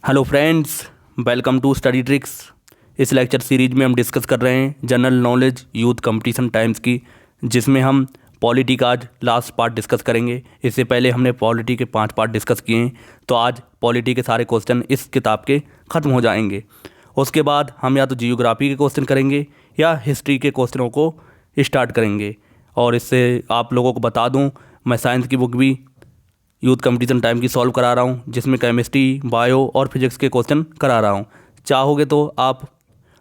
Hello friends, welcome to study tricks. इस lecture series में हम डिस्कस कर रहे हैं general knowledge youth competition times की, जिसमें हम पॉलिटी का आज लास्ट पार्ट डिस्कस करेंगे। इससे पहले हमने पॉलिटी के 5 पार्ट डिस्कस किए हैं, तो आज पॉलिटी के सारे क्वेश्चन इस किताब के ख़त्म हो जाएंगे। उसके बाद हम या तो जियोग्राफी के क्वेश्चन करेंगे या हिस्ट्री के क्वेश्चनों को स्टार्ट करेंगे। और इससे आप लोगों को बता दूँ, मैं साइंस की बुक भी यूथ कंपटीशन टाइम की सॉल्व करा रहा हूँ, जिसमें केमिस्ट्री, बायो और फिजिक्स के क्वेश्चन करा रहा हूँ। चाहोगे तो आप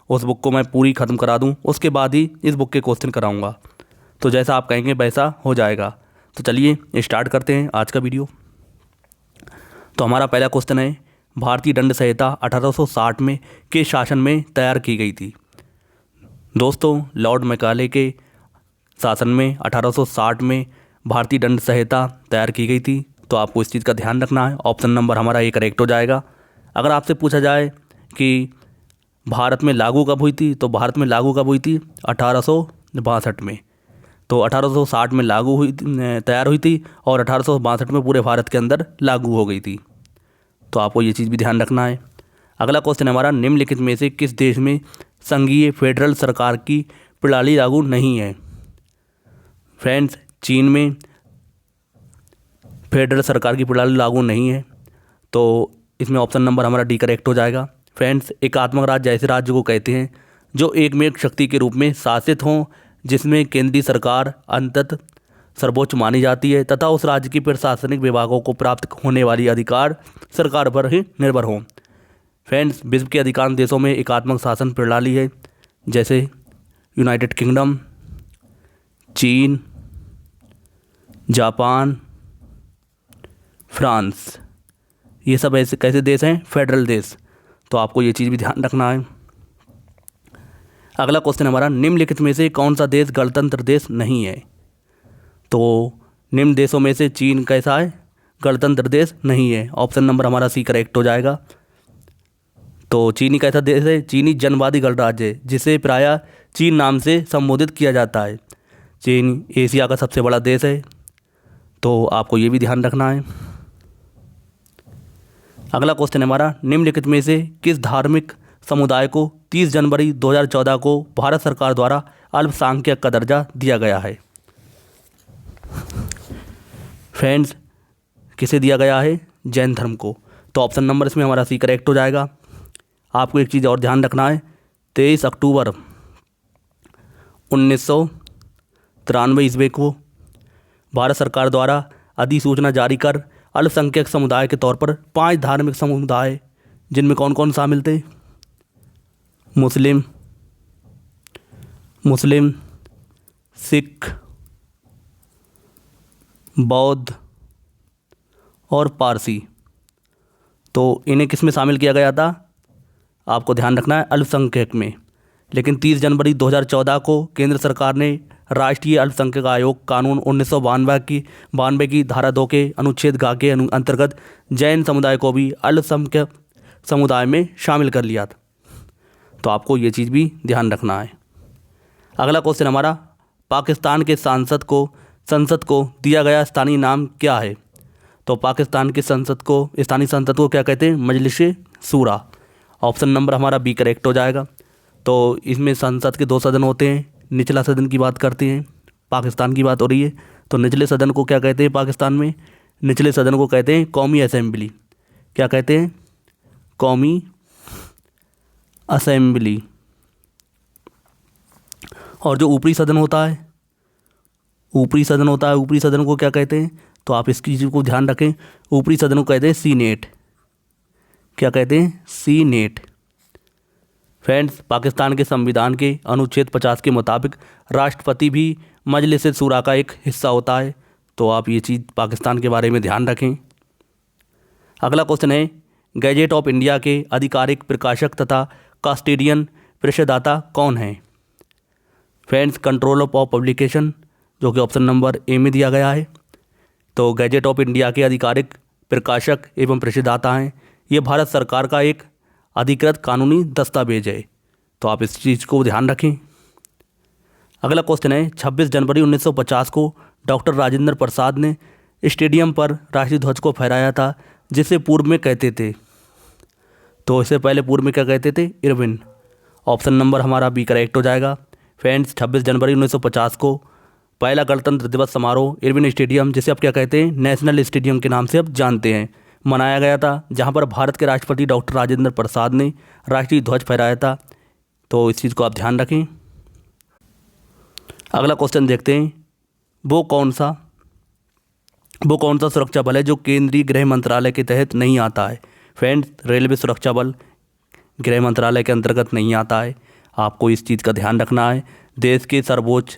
उस बुक को मैं पूरी ख़त्म करा दूँ, उसके बाद ही इस बुक के क्वेश्चन कराऊँगा। तो जैसा आप कहेंगे वैसा हो जाएगा। तो चलिए स्टार्ट करते हैं आज का वीडियो। तो हमारा पहला क्वेश्चन है, भारतीय दंड संहिता 1860 में के शासन में तैयार की गई थी। दोस्तों, लॉर्ड मैकाले के शासन में 1860 में भारतीय दंड संहिता तैयार की गई थी। तो आपको इस चीज़ का ध्यान रखना है। ऑप्शन नंबर हमारा ए करेक्ट हो जाएगा। अगर आपसे पूछा जाए कि भारत में लागू कब हुई थी, तो भारत में लागू कब हुई थी? 1862 में। तो 1860 में लागू हुई, तैयार हुई थी, और 1862 में पूरे भारत के अंदर लागू हो गई थी। तो आपको ये चीज़ भी ध्यान रखना है। अगला क्वेश्चन हमारा, निम्नलिखित में से किस देश में संघीय फेडरल सरकार की प्रणाली लागू नहीं है? फ्रेंड्स, चीन में फेडरल सरकार की प्रणाली लागू नहीं है। तो इसमें ऑप्शन नंबर हमारा डी करेक्ट हो जाएगा। फ्रेंड्स, एकात्मक राज्य ऐसे राज्य को कहते हैं जो एकमेक शक्ति के रूप में शासित हों, जिसमें केंद्रीय सरकार अंततः सर्वोच्च मानी जाती है तथा उस राज्य की प्रशासनिक विभागों को प्राप्त होने वाली अधिकार सरकार पर ही निर्भर हों। फ्रेंड्स, विश्व के अधिकांश देशों में एकात्मक शासन प्रणाली है, जैसे यूनाइटेड किंगडम, चीन, जापान, फ्रांस। ये सब ऐसे कैसे देश हैं? फेडरल देश। तो आपको ये चीज़ भी ध्यान रखना है। अगला क्वेश्चन हमारा, निम्नलिखित में से कौन सा देश गणतंत्र देश नहीं है? तो निम्न देशों में से चीन कैसा है? गणतंत्र देश नहीं है। ऑप्शन नंबर हमारा सी करेक्ट हो जाएगा। तो चीनी कैसा देश है? चीनी जनवादी गणराज्य है, जिसे प्रायः चीन नाम से संबोधित किया जाता है। चीन एशिया का सबसे बड़ा देश है। तो आपको ये भी ध्यान रखना है। अगला क्वेश्चन हमारा, निम्नलिखित में से किस धार्मिक समुदाय को 30 जनवरी 2014 को भारत सरकार द्वारा अल्पसंख्यक का दर्जा दिया गया है? फ्रेंड्स, किसे दिया गया है? जैन धर्म को। तो ऑप्शन नंबर इसमें हमारा सी करेक्ट हो जाएगा। आपको एक चीज़ और ध्यान रखना है, 23 अक्टूबर 1993 ईस्वी को भारत सरकार द्वारा अधिसूचना जारी कर अल्पसंख्यक समुदाय के तौर पर 5 धार्मिक समुदाय, जिनमें कौन कौन शामिल थे? मुस्लिम, सिख, बौद्ध और पारसी। तो इन्हें किस में शामिल किया गया था? आपको ध्यान रखना है, अल्पसंख्यक में। लेकिन 30 जनवरी 2014 को केंद्र सरकार ने राष्ट्रीय अल्पसंख्यक आयोग कानून 1992 की धारा 2 के अनुच्छेद ग के अंतर्गत जैन समुदाय को भी अल्पसंख्यक समुदाय में शामिल कर लिया था। तो आपको ये चीज़ भी ध्यान रखना है। अगला क्वेश्चन हमारा, पाकिस्तान के संसद को दिया गया स्थानीय नाम क्या है? तो पाकिस्तान की स्थानीय संसद को क्या कहते हैं? मजलिस शूरा। ऑप्शन नंबर हमारा बी करेक्ट हो जाएगा। तो इसमें संसद के 2 सदन होते हैं। निचला सदन की बात करते हैं, पाकिस्तान की बात हो रही है। तो निचले सदन को क्या कहते हैं पाकिस्तान में? निचले सदन को कहते हैं कौमी असेंबली। क्या कहते हैं? कौमी असेंबली। और जो ऊपरी सदन होता है, ऊपरी सदन को क्या कहते हैं? तो आप इसकी चीज़ को ध्यान रखें, ऊपरी सदन को कहते हैं सीनेट। क्या कहते हैं? सीनेट। फ्रेंड्स, पाकिस्तान के संविधान के अनुच्छेद 50 के मुताबिक राष्ट्रपति भी मजलिस शूरा का एक हिस्सा होता है। तो आप ये चीज़ पाकिस्तान के बारे में ध्यान रखें। अगला क्वेश्चन है, गैजेट ऑफ इंडिया के आधिकारिक प्रकाशक तथा कस्टोडियन प्रकाशदाता कौन है? फ्रेंड्स, कंट्रोल ऑफ पब्लिकेशन, जो कि ऑप्शन नंबर ए में दिया गया है। तो गैजेट ऑफ इंडिया के आधिकारिक प्रकाशक एवं प्रकाशदाता हैं। ये भारत सरकार का एक अधिकृत कानूनी दस्तावेज है। तो आप इस चीज़ को ध्यान रखें। अगला क्वेश्चन है, 26 जनवरी 1950 को डॉक्टर राजेंद्र प्रसाद ने स्टेडियम पर राष्ट्रीय ध्वज को फहराया था, जिसे पूर्व में कहते थे? तो इससे पहले पूर्व में क्या कहते थे? इरविन। ऑप्शन नंबर हमारा बी करेक्ट हो जाएगा। फ्रेंड्स 26 जनवरी 1950 को पहला गणतंत्र दिवस समारोह इरविन स्टेडियम, जिसे आप क्या कहते हैं? नेशनल स्टेडियम के नाम से आप जानते हैं, मनाया गया था, जहां पर भारत के राष्ट्रपति डॉक्टर राजेंद्र प्रसाद ने राष्ट्रीय ध्वज फहराया था। तो इस चीज़ को आप ध्यान रखें। अगला क्वेश्चन देखते हैं, वो कौन सा सुरक्षा बल है जो केंद्रीय गृह मंत्रालय के तहत नहीं आता है? फ्रेंड्स रेलवे सुरक्षा बल गृह मंत्रालय के अंतर्गत नहीं आता है, आपको इस चीज़ का ध्यान रखना है। देश के सर्वोच्च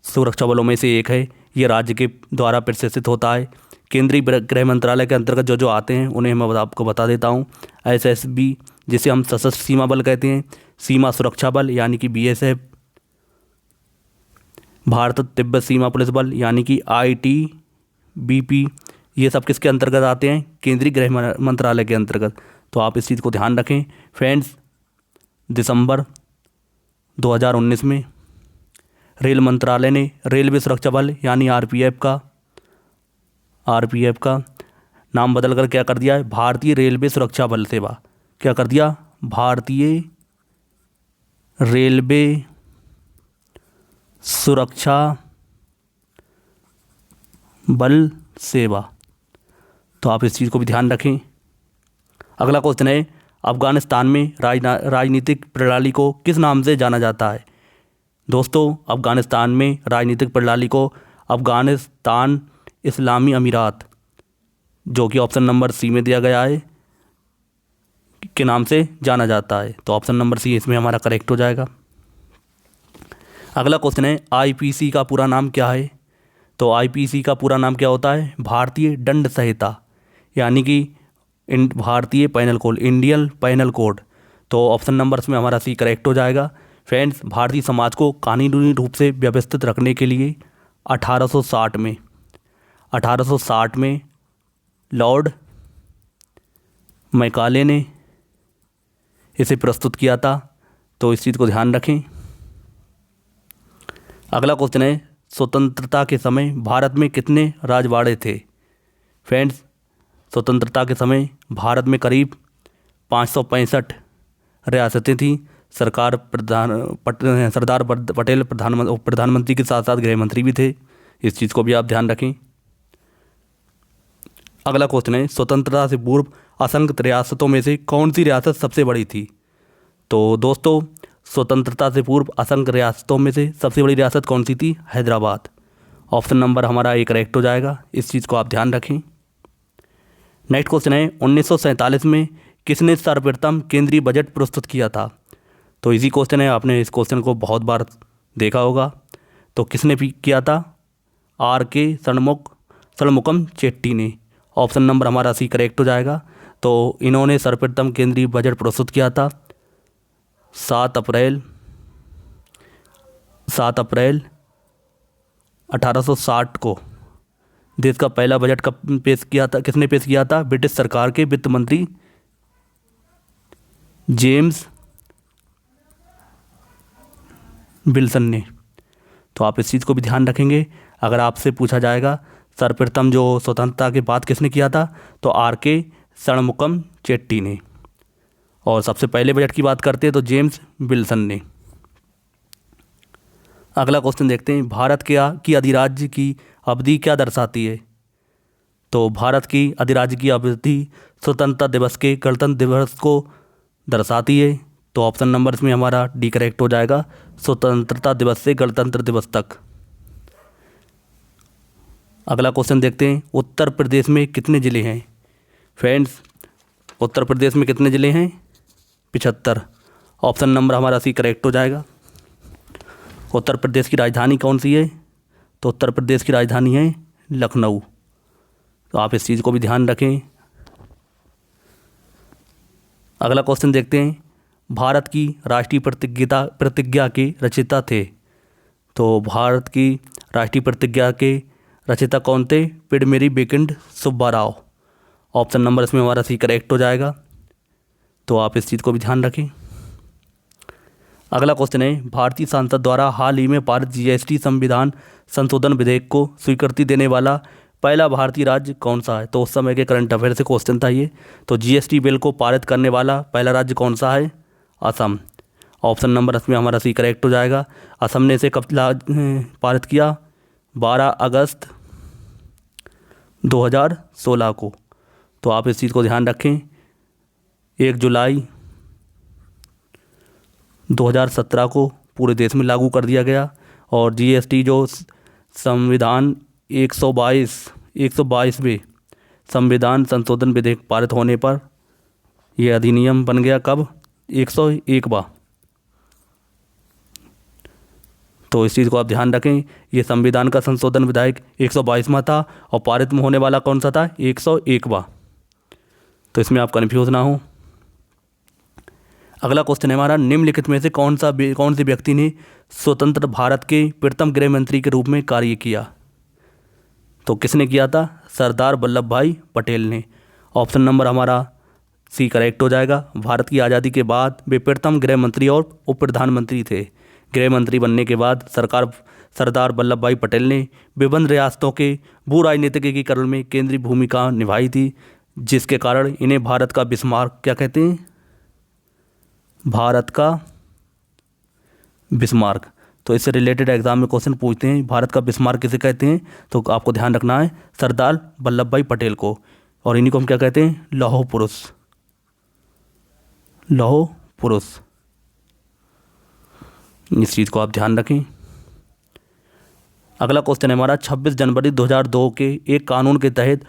सुरक्षा बलों में से एक है, ये राज्य के द्वारा प्रशासित होता है। केंद्रीय गृह मंत्रालय के अंतर्गत जो आते हैं उन्हें मैं आपको बता देता हूँ। SSB, जिसे हम सशस्त्र सीमा बल कहते हैं, सीमा सुरक्षा बल यानी कि BSF, भारत तिब्बत सीमा पुलिस बल यानी कि ITBP, ये सब किसके अंतर्गत आते हैं? केंद्रीय गृह मंत्रालय के अंतर्गत। तो आप इस चीज़ को ध्यान रखें। फ्रेंड्स दिसंबर 2019 में रेल मंत्रालय ने रेलवे सुरक्षा बल यानी RPF का नाम बदलकर क्या कर दिया है? भारतीय रेलवे सुरक्षा बल सेवा। क्या कर दिया? भारतीय रेलवे सुरक्षा बल सेवा। तो आप इस चीज़ को भी ध्यान रखें। अगला क्वेश्चन है, अफगानिस्तान में राजनीतिक प्रणाली को किस नाम से जाना जाता है? दोस्तों अफगानिस्तान में राजनीतिक प्रणाली को अफगानिस्तान इस्लामी अमीरात, जो कि ऑप्शन नंबर सी में दिया गया है, के नाम से जाना जाता है। तो ऑप्शन नंबर सी इसमें हमारा करेक्ट हो जाएगा। अगला क्वेश्चन है, IPC का पूरा नाम क्या है? तो IPC का पूरा नाम क्या होता है? भारतीय दंड संहिता यानी कि भारतीय panel code, Indian panel code. तो ऑप्शन नंबर्स में हमारा सी करेक्ट हो जाएगा। फ्रेंड्स भारतीय समाज को कानूनी रूप से व्यवस्थित रखने के लिए 1860 में लॉर्ड मैकाले ने इसे प्रस्तुत किया था। तो इस चीज़ को ध्यान रखें। अगला क्वेश्चन है, स्वतंत्रता के समय भारत में कितने राजवाड़े थे? फ्रेंड्स स्वतंत्रता के समय भारत में करीब 565 रियासतें थीं। सरदार पटेल प्रधानमंत्री के साथ साथ गृह मंत्री भी थे, इस चीज़ को भी आप ध्यान रखें। अगला क्वेश्चन है, स्वतंत्रता से पूर्व असंख्य रियासतों में से कौन सी रियासत सबसे बड़ी थी? तो दोस्तों स्वतंत्रता से पूर्व असंख्य रियासतों में से सबसे बड़ी रियासत कौन सी थी? हैदराबाद। ऑप्शन नंबर हमारा एक करेक्ट हो जाएगा, इस चीज़ को आप ध्यान रखें। नेक्स्ट क्वेश्चन है, 1947 में किसने सर्वप्रथम केंद्रीय बजट प्रस्तुत किया था? तो इजी क्वेश्चन है, आपने इस क्वेश्चन को बहुत बार देखा होगा। तो किसने भी किया था? RK षणमुगम चेट्टी ने। ऑप्शन नंबर हमारा सी करेक्ट हो जाएगा। तो इन्होंने सर्वप्रथम केंद्रीय बजट प्रस्तुत किया था 7 अप्रैल 1860 को। देश का पहला बजट कब पेश किया था? किसने पेश किया था? ब्रिटिश सरकार के वित्त मंत्री जेम्स विल्सन ने। तो आप इस चीज़ को भी ध्यान रखेंगे। अगर आपसे पूछा जाएगा सर्वप्रथम जो स्वतंत्रता के बाद किसने किया था, तो RK षणमुगम चेट्टी ने। और सबसे पहले बजट की बात करते हैं तो जेम्स विल्सन ने। अगला क्वेश्चन देखते हैं, भारत की अधिराज्य की अवधि क्या दर्शाती है? तो भारत की अधिराज्य की अवधि स्वतंत्रता दिवस के गणतंत्र दिवस को दर्शाती है। तो ऑप्शन नंबर्स में हमारा डी करेक्ट हो जाएगा, स्वतंत्रता दिवस से गणतंत्र दिवस तक। अगला क्वेश्चन देखते हैं, उत्तर प्रदेश में कितने ज़िले हैं? फ्रेंड्स उत्तर प्रदेश में कितने ज़िले हैं? 75। ऑप्शन नंबर हमारा सी करेक्ट हो जाएगा। उत्तर प्रदेश की राजधानी कौन सी है? तो उत्तर प्रदेश की राजधानी है लखनऊ। तो आप इस चीज़ को भी ध्यान रखें। अगला क्वेश्चन देखते हैं, भारत की राष्ट्रीय प्रतिज्ञा के रचयिता थे। तो भारत की राष्ट्रीय प्रतिज्ञा के रचयिता कौन थे? पिडमेरी बेकिंड सुब्बाराव। ऑप्शन नंबर इसमें हमारा सी करेक्ट हो जाएगा। तो आप इस चीज़ को भी ध्यान रखें। अगला क्वेश्चन है, भारतीय संसद द्वारा हाल ही में पारित GST संविधान संशोधन विधेयक को स्वीकृति देने वाला पहला भारतीय राज्य कौन सा है? तो उस समय के करंट अफेयर से क्वेश्चन था ये। तो जीएसटी बिल को पारित करने वाला पहला राज्य कौन सा है? असम। ऑप्शन नंबर इसमें हमारा सी करेक्ट हो जाएगा। असम ने इसे कब पारित किया? 12 अगस्त 2016 को। तो आप इस चीज़ को ध्यान रखें। 1 जुलाई 2017 को पूरे देश में लागू कर दिया गया। और जीएसटी जो संविधान 122वें संविधान संशोधन विधेयक पारित होने पर यह अधिनियम बन गया। कब? 101वां। तो इस चीज़ को आप ध्यान रखें। ये संविधान का संशोधन विधेयक 122वां था और पारित में होने वाला कौन सा था? 101वां। तो इसमें आप कन्फ्यूज ना हो। अगला क्वेश्चन है हमारा, निम्नलिखित में से कौन सी व्यक्ति ने स्वतंत्र भारत के प्रथम गृह मंत्री के रूप में कार्य किया? तो किसने किया था? सरदार वल्लभ भाई पटेल ने। ऑप्शन नंबर हमारा सी करेक्ट हो जाएगा। भारत की आज़ादी के बाद वे प्रथम गृह मंत्री और उप प्रधानमंत्री थे। गृह मंत्री बनने के बाद सरदार वल्लभ भाई पटेल ने विभिन्न रियासतों के भू राजनीतिक एकीकरण में केंद्रीय भूमिका निभाई थी, जिसके कारण इन्हें भारत का बिस्मार्क क्या कहते हैं? भारत का बिस्मार्क। तो इससे रिलेटेड एग्जाम में क्वेश्चन पूछते हैं, भारत का बिस्मार्क किसे कहते हैं? तो आपको ध्यान रखना है सरदार वल्लभ भाई पटेल को। और इन्हीं को हम क्या कहते हैं? लौह पुरुष। लौह पुरुष। इस चीज़ को आप ध्यान रखें। अगला क्वेश्चन है हमारा, 26 जनवरी 2002 के एक कानून के तहत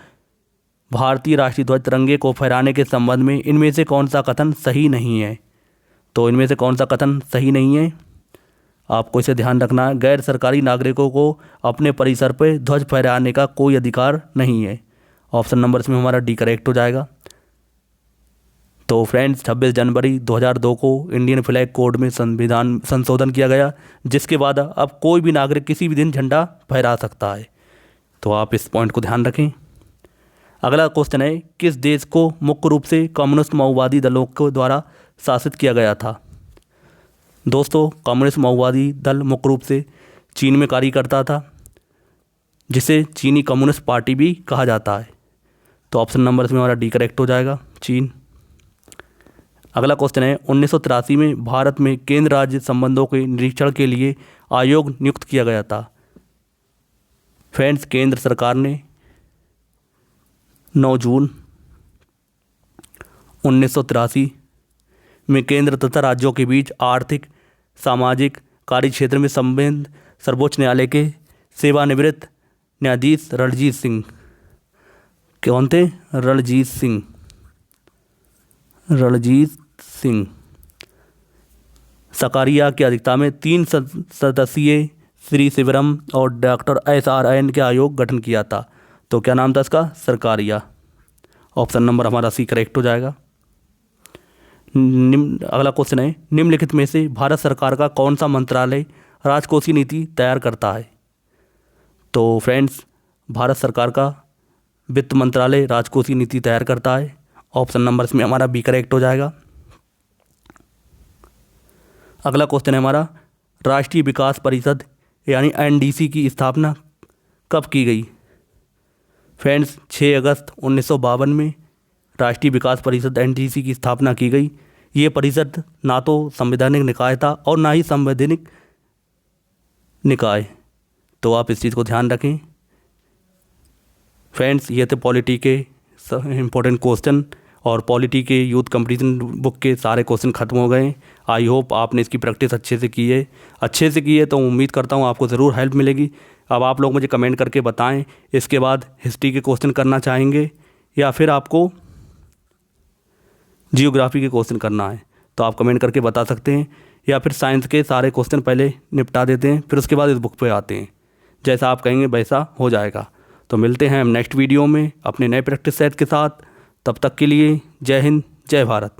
भारतीय राष्ट्रीय ध्वज तिरंगे को फहराने के संबंध में इनमें से कौन सा कथन सही नहीं है? तो इनमें से कौन सा कथन सही नहीं है? आपको इसे ध्यान रखना है। गैर सरकारी नागरिकों को अपने परिसर पर ध्वज फहराने का कोई अधिकार नहीं है। ऑप्शन नंबर इसमें हमारा डी करेक्ट हो जाएगा। तो फ्रेंड्स, 26 जनवरी 2002 को इंडियन फ्लैग कोड में संविधान संशोधन किया गया, जिसके बाद अब कोई भी नागरिक किसी भी दिन झंडा फहरा सकता है। तो आप इस पॉइंट को ध्यान रखें। अगला क्वेश्चन है, किस देश को मुख्य रूप से कम्युनिस्ट माओवादी दलों के द्वारा शासित किया गया था? दोस्तों, कम्युनिस्ट माओवादी दल मुख्य रूप से चीन में कार्य करता था, जिसे चीनी कम्युनिस्ट पार्टी भी कहा जाता है। तो ऑप्शन नंबर इसमें हमारा डी करेक्ट हो जाएगा, चीन। अगला क्वेश्चन है, 1983 में भारत में केंद्र राज्य संबंधों के निरीक्षण के लिए आयोग नियुक्त किया गया था। फ्रेंड्स, केंद्र सरकार ने 9 जून 1983 में केंद्र तथा राज्यों के बीच आर्थिक सामाजिक कार्य क्षेत्र में संबंध सर्वोच्च न्यायालय के सेवानिवृत्त न्यायाधीश रणजीत सिंह, कौन थे? रणजीत सिंह सकारिया की अध्यक्षता में 3 सदस्यीय श्री शिवरम और डॉक्टर SRN के आयोग गठन किया था। तो क्या नाम था इसका? सरकारिया। ऑप्शन नंबर हमारा सी करेक्ट हो जाएगा। अगला क्वेश्चन है, निम्नलिखित में से भारत सरकार का कौन सा मंत्रालय राजकोषीय नीति तैयार करता है? तो फ्रेंड्स, भारत सरकार का वित्त मंत्रालय राजकोषीय नीति तैयार करता है। ऑप्शन नंबर इसमें हमारा बी करेक्ट हो जाएगा। अगला क्वेश्चन है हमारा, राष्ट्रीय विकास परिषद यानी NDC की स्थापना कब की गई? फ्रेंड्स, 6 अगस्त 1952 में राष्ट्रीय विकास परिषद NDC की स्थापना की गई। ये परिषद ना तो संवैधानिक निकाय था और ना ही संवैधानिक निकाय। तो आप इस चीज़ को ध्यान रखें। फ्रेंड्स, ये थे पॉलिटी के इम्पोर्टेंट क्वेश्चन और पॉलिटी के यूथ कंपटीशन बुक के सारे क्वेश्चन खत्म हो गए। आई होप आपने इसकी प्रैक्टिस अच्छे से की है। तो उम्मीद करता हूँ आपको ज़रूर हेल्प मिलेगी। अब आप लोग मुझे कमेंट करके बताएं, इसके बाद हिस्ट्री के क्वेश्चन करना चाहेंगे या फिर आपको जियोग्राफी के क्वेश्चन करना है, तो आप कमेंट करके बता सकते हैं। या फिर साइंस के सारे क्वेश्चन पहले निपटा देते हैं, फिर उसके बाद इस बुक पे आते हैं। जैसा आप कहेंगे वैसा हो जाएगा। तो मिलते हैं हम नेक्स्ट वीडियो में अपने नए प्रैक्टिस सेट के साथ। तब तक के लिए जय हिंद, जय भारत।